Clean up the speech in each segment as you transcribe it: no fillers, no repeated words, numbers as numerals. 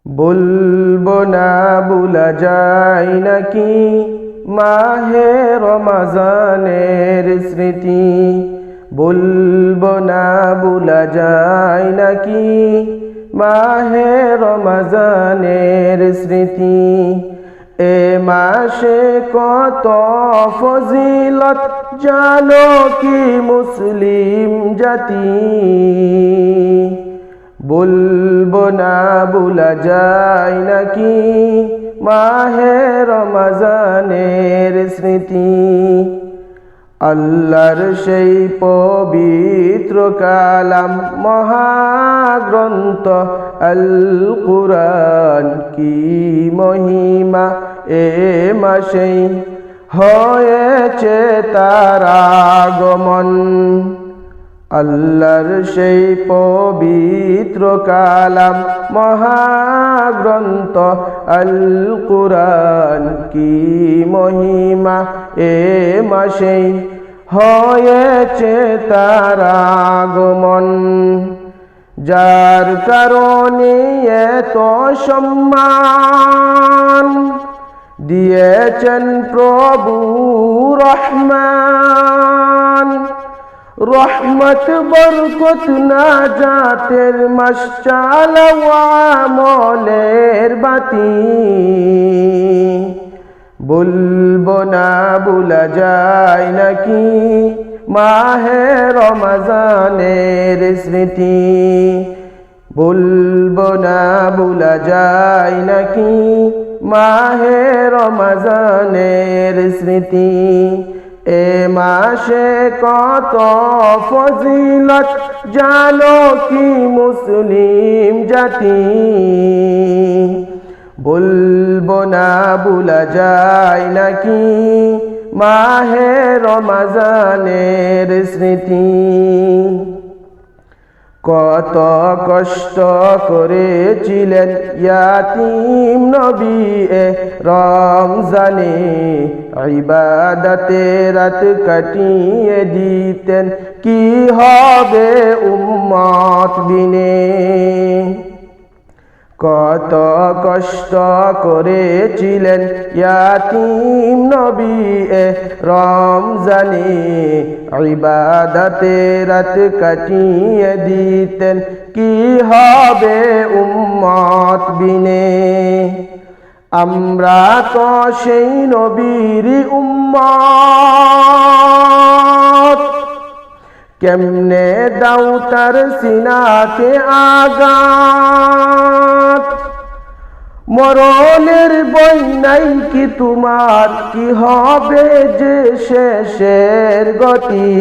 বলবো না ভুলা যায় নাকি মাহে রমজানের স্মৃতি। বলবো না ভুলা যায় নাকি মাহে রমজানের স্মৃতি। এ মাসে কত ফজিলত জানো কি মুসলিম জাতি। বলবো না ভুলা যায় নাকি মাহে রমজানের স্মৃতি। আল্লাহর সেই পবিত্র কালাম মহাগ্রন্থ আল কুরআন কি মহিমা এ মাসেই হয়েছে তার আগমন। আল্লাহর সেই পবিত্র কালাম মহাগ্রন্থ আল কুরআন কি মহিমা এ মাসেই হয়েছে তার আগমন। যার কারণে এত সম্মান দিয়েছেন প্রভু রহমান। রহমত বরকত নাজাতের মাস চালাও আমলের বাতি। বলবো না ভুলা যায় নাকি মাহে রমজানের স্মৃতি। বলবো না ভুলা যায় নাকি মাহে রমজানের স্মৃতি। এ মাসে কত ফজিলত জানো কি মুসলিম জাতি। বলবো না ভুলা যায় নাকি মাহে রমজানের স্মৃতি। কত কষ্ট করেছিলেন ইয়াতীম নবী এ রমজানে। ইবাদতে রাত কাটিয়ে দিতেন কি হবে উম্মত বিনে। কত কষ্ট করেছিলেন ইয়াতীম নবী এ রমজানে। ইবাদতে রাত কাটিয়ে দিতেন কি হবে উম্মত বিনে। আমরা তো সেই নবীর উম্মত। কেমনে দাও তার সিনাতে আঘাত। মরণের বই নাই কি তোমার কি হবে যে শেষের গতি।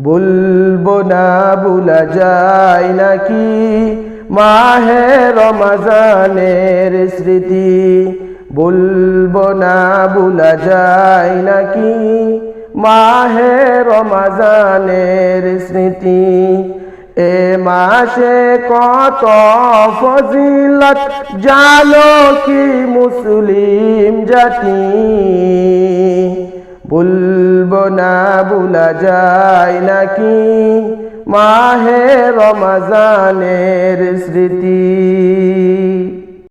বলবো না ভুলা যায় নাকি মাহে রমজানের স্মৃতি। বলবো না ভুলা যায় নাকি মাহে রমজানের স্মৃতি। এ মাসে কত ফজিলত জানো কি মুসলিম জাতি। বলবো না ভুলা যায় নাকি মাহে রমজানের স্মৃতি।